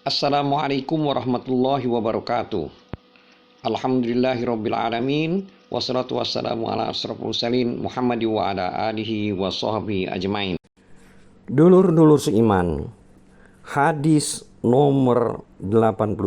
Assalamualaikum warahmatullahi wabarakatuh. Alhamdulillahirabbil alamin wassalatu wassalamu ala asrofil mursalin Muhammad wa ala alihi wa sahbihi ajmain. Dulur-dulur seiman, hadis nomor 89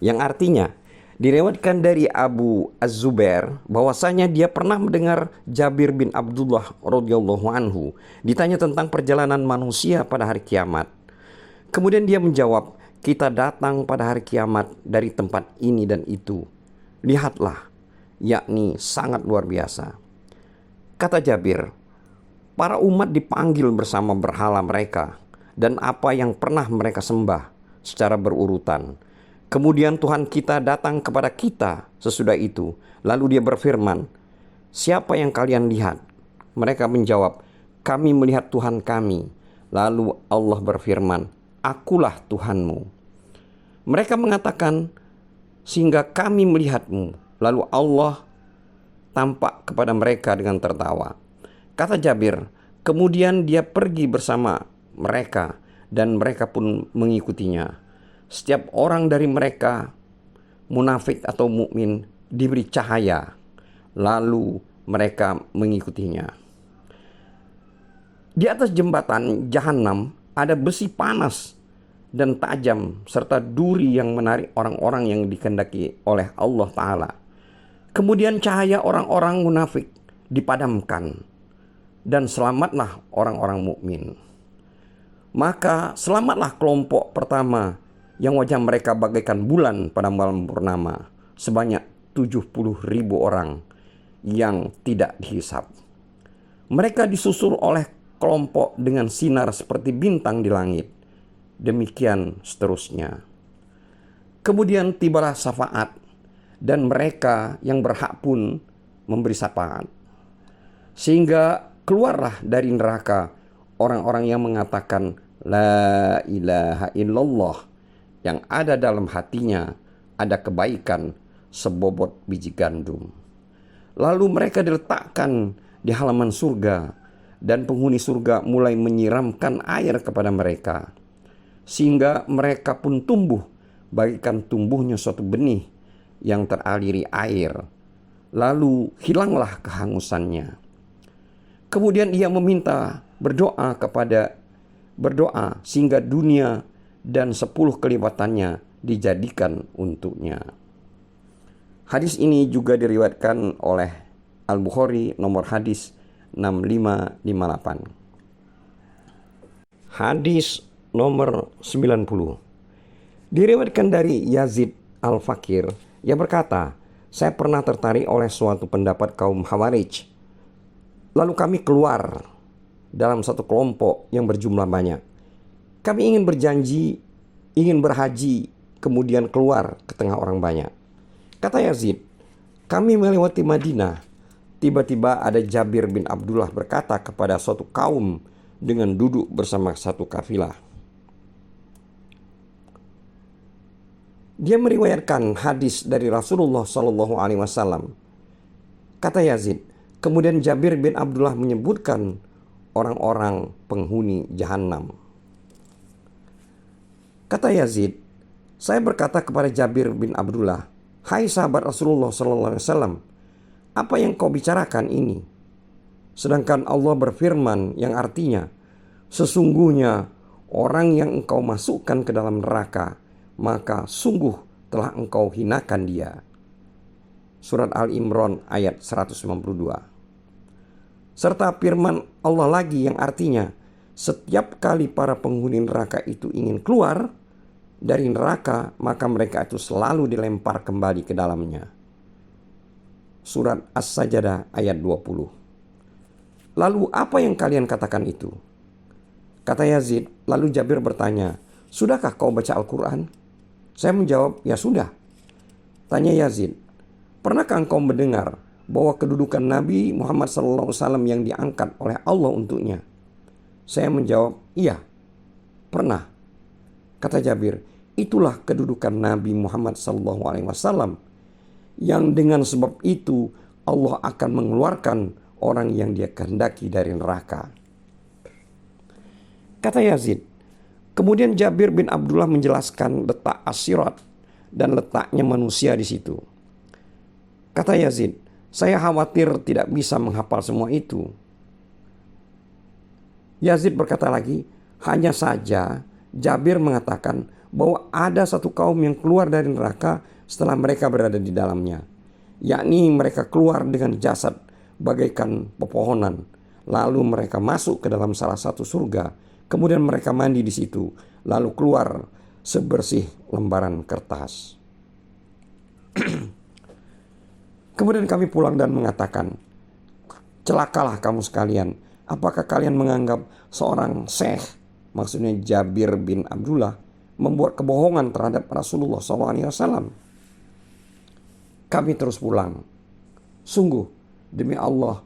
yang artinya direwatkan dari Abu Az-Zubair bahwasanya dia pernah mendengar Jabir bin Abdullah radhiyallahu anhu ditanya tentang perjalanan manusia pada hari kiamat. Kemudian dia menjawab, kita datang pada hari kiamat dari tempat ini dan itu. Lihatlah, yakni sangat luar biasa. Kata Jabir, para umat dipanggil bersama berhala mereka dan apa yang pernah mereka sembah secara berurutan. Kemudian Tuhan kita datang kepada kita sesudah itu. Lalu dia berfirman, siapa yang kalian lihat? Mereka menjawab, kami melihat Tuhan kami. Lalu Allah berfirman, akulah Tuhanmu. Mereka mengatakan, sehingga kami melihatmu. Lalu Allah tampak kepada mereka dengan tertawa. Kata Jabir, kemudian dia pergi bersama mereka dan mereka pun mengikutinya. Setiap orang dari mereka, munafik atau mukmin, diberi cahaya. Lalu mereka mengikutinya. Di atas jembatan Jahanam ada besi panas dan tajam serta duri yang menarik orang-orang yang dikehendaki oleh Allah Ta'ala. Kemudian cahaya orang-orang munafik dipadamkan dan selamatlah orang-orang mukmin. Maka selamatlah kelompok pertama yang wajah mereka bagaikan bulan pada malam purnama, sebanyak 70.000 orang yang tidak dihisap. Mereka disusul oleh kelompok dengan sinar seperti bintang di langit. Demikian seterusnya. Kemudian tibalah syafaat dan mereka yang berhak pun memberi syafaat. Sehingga keluarlah dari neraka orang-orang yang mengatakan la ilaha illallah, yang ada dalam hatinya ada kebaikan sebobot biji gandum. Lalu mereka diletakkan di halaman surga dan penghuni surga mulai menyiramkan air kepada mereka, sehingga mereka pun tumbuh bagaikan tumbuhnya suatu benih yang teraliri air. Lalu hilanglah kehangusanya. Kemudian ia meminta berdoa sehingga dunia dan 10 kelipatannya dijadikan untuknya. Hadis ini juga diriwayatkan oleh Al-Bukhari nomor hadis 6558. Hadis nomor 90 diriwayatkan dari Yazid Al-Fakir yang berkata, saya pernah tertarik oleh suatu pendapat kaum Khawarij. Lalu kami keluar dalam satu kelompok yang berjumlah banyak. Kami ingin berjanji, ingin berhaji, kemudian keluar ke tengah orang banyak. Kata Yazid, kami melewati Madinah. Tiba-tiba ada Jabir bin Abdullah berkata kepada suatu kaum dengan duduk bersama satu kafilah. Dia meriwayatkan hadis dari Rasulullah SAW. Kata Yazid, kemudian Jabir bin Abdullah menyebutkan orang-orang penghuni Jahannam. Kata Yazid, saya berkata kepada Jabir bin Abdullah, hai sahabat Rasulullah SAW, apa yang kau bicarakan ini? Sedangkan Allah berfirman yang artinya, sesungguhnya orang yang engkau masukkan ke dalam neraka, maka sungguh telah engkau hinakan dia. Surat Al-Imran ayat 192. Serta firman Allah lagi yang artinya, setiap kali para penghuni neraka itu ingin keluar dari neraka, maka mereka itu selalu dilempar kembali ke dalamnya. Surat As-Sajdah ayat 20. Lalu apa yang kalian katakan itu? Kata Yazid, lalu Jabir bertanya, sudahkah kau baca Al-Quran? Saya menjawab, ya sudah. Tanya Yazid, pernahkah engkau mendengar bahwa kedudukan Nabi Muhammad SAW yang diangkat oleh Allah untuknya? Saya menjawab, iya, pernah. Kata Jabir, itulah kedudukan Nabi Muhammad SAW, yang dengan sebab itu Allah akan mengeluarkan orang yang dia kehendaki dari neraka. Kata Yazid, Kemudian Jabir bin Abdullah menjelaskan letak as-sirat dan letaknya manusia di situ. Kata Yazid, saya khawatir tidak bisa menghafal semua itu. Yazid berkata lagi, hanya saja Jabir mengatakan bahwa ada satu kaum yang keluar dari neraka setelah mereka berada di dalamnya, yakni mereka keluar dengan jasad bagaikan pepohonan, lalu mereka masuk ke dalam salah satu surga, kemudian mereka mandi di situ, lalu keluar sebersih lembaran kertas. Kemudian kami pulang dan mengatakan, celakalah kamu sekalian, apakah kalian menganggap seorang syekh, maksudnya Jabir bin Abdullah, membuat kebohongan terhadap Rasulullah SAW? Kami terus pulang. Sungguh, demi Allah,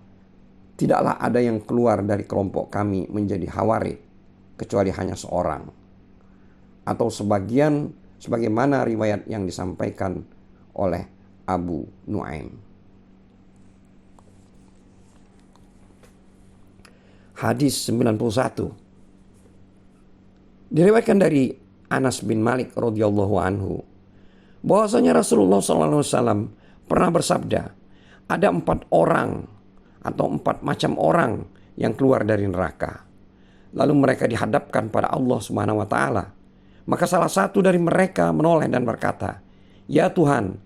tidaklah ada yang keluar dari kelompok kami menjadi Hawarid, kecuali hanya seorang. Atau sebagaimana riwayat yang disampaikan oleh Abu Nuaim. Hadis 91. Diriwayatkan dari Anas bin Malik radhiyallahu anhu bahwasanya Rasulullah SAW pernah bersabda, ada 4 orang atau 4 macam orang yang keluar dari neraka. Lalu mereka dihadapkan pada Allah Subhanahu wa taala. Maka salah satu dari mereka menoleh dan berkata, ya Tuhan,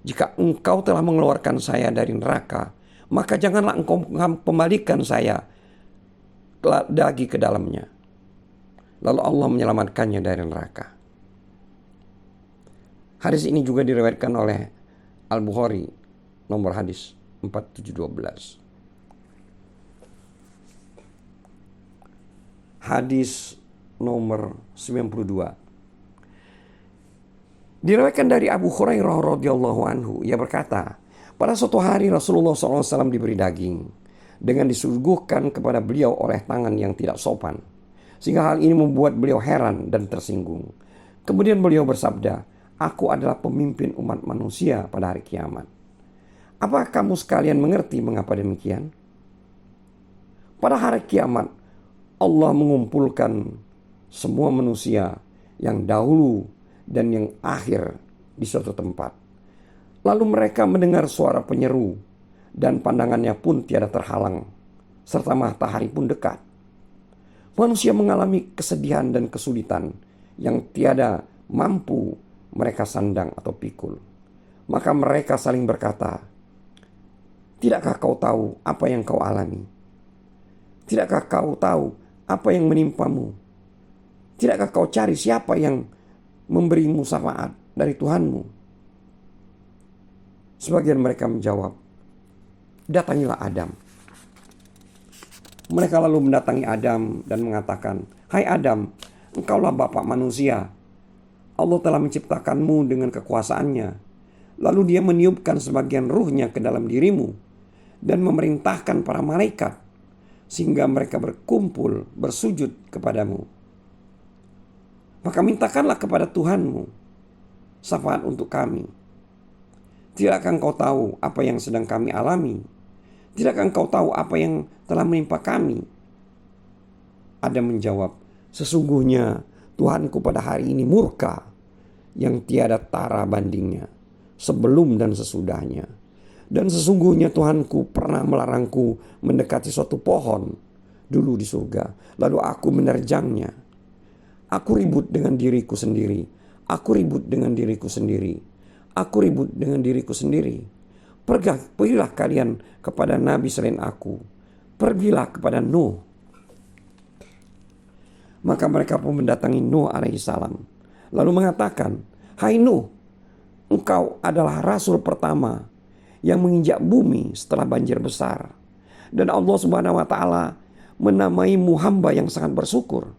jika Engkau telah mengeluarkan saya dari neraka, maka janganlah Engkau kembalikan saya lagi ke dalamnya. Lalu Allah menyelamatkannya dari neraka. Hadis ini juga diriwayatkan oleh Al-Bukhari, nomor hadis 4712. Hadis nomor 92. Diriwayatkan dari Abu Hurairah radhiyallahu anhu, ia berkata, pada suatu hari Rasulullah SAW diberi daging dengan disuguhkan kepada beliau oleh tangan yang tidak sopan, sehingga hal ini membuat beliau heran dan tersinggung. Kemudian beliau bersabda, aku adalah pemimpin umat manusia pada hari kiamat. Apakah kamu sekalian mengerti mengapa demikian? Pada hari kiamat, Allah mengumpulkan semua manusia yang dahulu dan yang akhir di suatu tempat. Lalu mereka mendengar suara penyeru dan pandangannya pun tiada terhalang, serta matahari pun dekat. Manusia mengalami kesedihan dan kesulitan yang tiada mampu mereka sandang atau pikul. Maka mereka saling berkata, tidakkah kau tahu apa yang kau alami? Tidakkah kau tahu apa yang menimpamu? Tidakkah kau cari siapa yang memberimu syafaat dari Tuhanmu? Sebagian mereka menjawab, datangilah Adam. Mereka lalu mendatangi Adam dan mengatakan, hai Adam, engkaulah bapak manusia. Allah telah menciptakanmu dengan kekuasaannya. Lalu dia meniupkan sebagian ruhnya ke dalam dirimu dan memerintahkan para malaikat sehingga mereka berkumpul bersujud kepadamu. Maka mintakanlah kepada Tuhanmu syafaat untuk kami. Tidakkah engkau tahu apa yang sedang kami alami? Tidakkah engkau tahu apa yang telah menimpa kami? Adam menjawab, sesungguhnya Tuhanku pada hari ini murka yang tiada tara bandingnya, sebelum dan sesudahnya. Dan sesungguhnya Tuhanku pernah melarangku mendekati suatu pohon dulu di surga, lalu aku menerjangnya. Aku ribut dengan diriku sendiri. Aku ribut dengan diriku sendiri. Aku ribut dengan diriku sendiri. Pergilah kalian kepada nabi selain aku. Pergilah kepada Nuh. Maka mereka pun mendatangi Nuh alaihissalam, lalu mengatakan, hai Nuh, engkau adalah rasul pertama yang menginjak bumi setelah banjir besar. Dan Allah Subhanahu wa taala menamaimu hamba yang sangat bersyukur.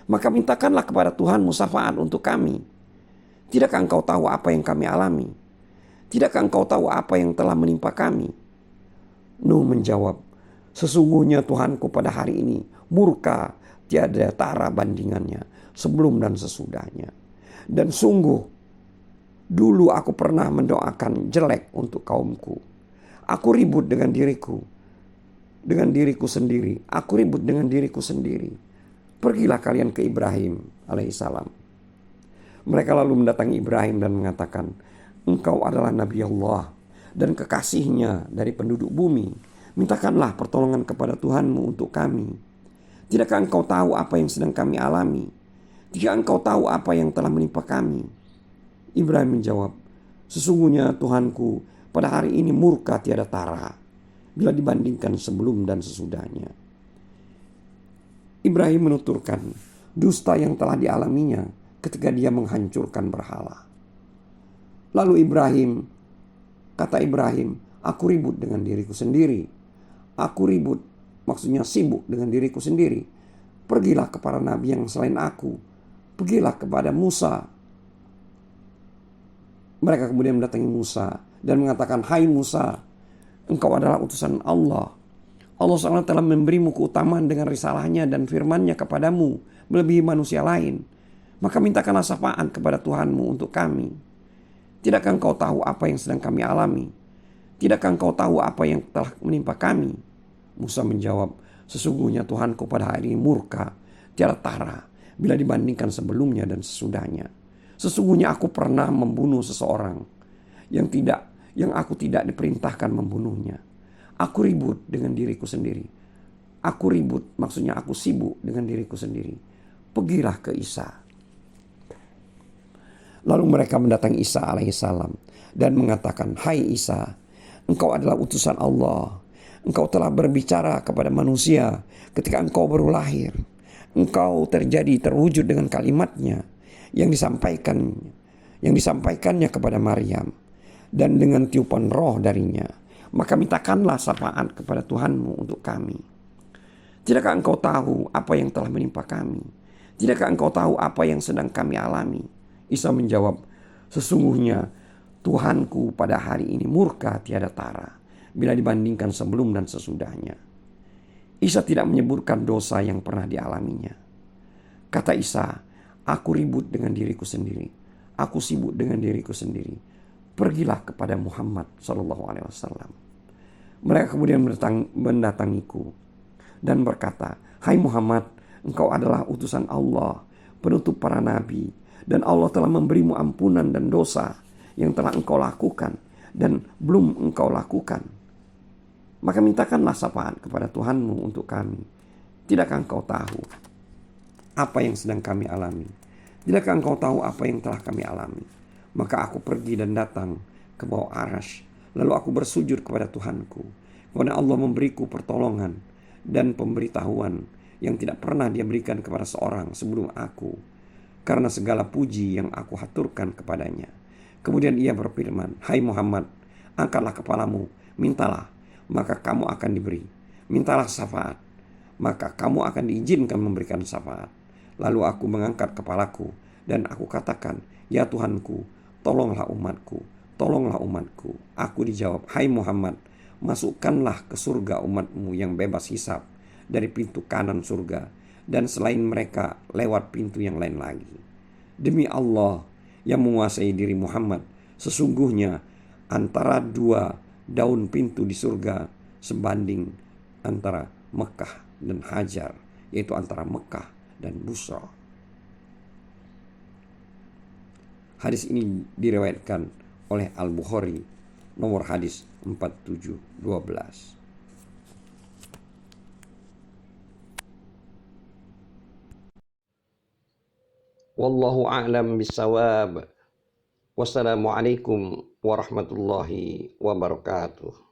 Maka mintakanlah kepada Tuhanmu syafaat untuk kami. Tidakkah engkau tahu apa yang kami alami? Tidakkah engkau tahu apa yang telah menimpa kami? Nuh menjawab, sesungguhnya Tuhanku pada hari ini murka tiada tara bandingannya, sebelum dan sesudahnya. Dan sungguh dulu aku pernah mendoakan jelek untuk kaumku. Aku ribut dengan diriku sendiri. Aku ribut dengan diriku sendiri. Pergilah kalian ke Ibrahim. alaihissalam. Mereka lalu mendatangi Ibrahim dan mengatakan, engkau adalah Nabi Allah dan kekasihnya dari penduduk bumi. Mintakanlah pertolongan kepada Tuhanmu untuk kami. Tidakkah engkau tahu apa yang sedang kami alami? Tidakkah engkau tahu apa yang telah menimpa kami? Ibrahim menjawab, sesungguhnya Tuhanku pada hari ini murka tiada tara bila dibandingkan sebelum dan sesudahnya. Ibrahim menuturkan dusta yang telah dialaminya ketika dia menghancurkan berhala. Lalu kata Ibrahim, aku ribut dengan diriku sendiri. Aku ribut, maksudnya sibuk dengan diriku sendiri. Pergilah kepada nabi yang selain aku. Pergilah kepada Musa. Mereka kemudian mendatangi Musa dan mengatakan, hai Musa, engkau adalah utusan Allah. Allah SWT telah memberimu keutamaan dengan risalahnya dan firman-Nya kepadamu melebihi manusia lain. Maka mintakanlah syafaat kepada Tuhanmu untuk kami. Tidakkah engkau tahu apa yang sedang kami alami? Tidakkah engkau tahu apa yang telah menimpa kami? Musa menjawab, sesungguhnya Tuhanku pada hari ini murka, tiada tara bila dibandingkan sebelumnya dan sesudahnya. Sesungguhnya aku pernah membunuh seseorang yang aku tidak diperintahkan membunuhnya. Aku ribut dengan diriku sendiri. Aku ribut, maksudnya aku sibuk dengan diriku sendiri. Pergilah ke Isa. Lalu mereka mendatangi Isa alaihissalam dan mengatakan, hai Isa, engkau adalah utusan Allah. Engkau telah berbicara kepada manusia ketika engkau baru lahir. Engkau terwujud dengan kalimatnya yang disampaikannya kepada Maryam dan dengan tiupan roh darinya. Maka mintakanlah syafaat kepada Tuhanmu untuk kami. Tidakkah engkau tahu apa yang telah menimpa kami? Tidakkah engkau tahu apa yang sedang kami alami? Isa menjawab, sesungguhnya Tuhanku pada hari ini murka tiada tara bila dibandingkan sebelum dan sesudahnya. Isa tidak menyebutkan dosa yang pernah dialaminya. Kata Isa, aku ribut dengan diriku sendiri. Aku sibuk dengan diriku sendiri. Pergilah kepada Muhammad SAW. Mereka kemudian mendatangiku dan berkata, hai Muhammad, engkau adalah utusan Allah, penutup para nabi, dan Allah telah memberimu ampunan dan dosa yang telah engkau lakukan dan belum engkau lakukan. Maka mintakanlah syafaat kepada Tuhanmu untuk kami. Tidakkah engkau tahu apa yang sedang kami alami? Tidakkah engkau tahu apa yang telah kami alami? Maka aku pergi dan datang ke bawah arasy. Lalu aku bersujud kepada Tuhanku. Kepada Allah memberiku pertolongan dan pemberitahuan yang tidak pernah Dia berikan kepada seorang sebelum aku. Karena segala puji yang aku haturkan kepadanya. Kemudian Ia berfirman, hai Muhammad, angkatlah kepalamu, mintalah, maka kamu akan diberi. Mintalah syafaat, maka kamu akan diizinkan memberikan syafaat. Lalu aku mengangkat kepalaku dan aku katakan, ya Tuhanku, tolonglah umatku. Tolonglah umatku. Aku dijawab, hai Muhammad, masukkanlah ke surga umatmu yang bebas hisab dari pintu kanan surga, dan selain mereka lewat pintu yang lain lagi. Demi Allah yang menguasai diri Muhammad, sesungguhnya antara dua daun pintu di surga sebanding antara Mekah dan Hajar, yaitu antara Mekah dan Busra. Hadis ini diriwayatkan oleh Al-Bukhari, nomor hadis 4712. Wallahu a'lam bissawab. Wassalamualaikum warahmatullahi wabarakatuh.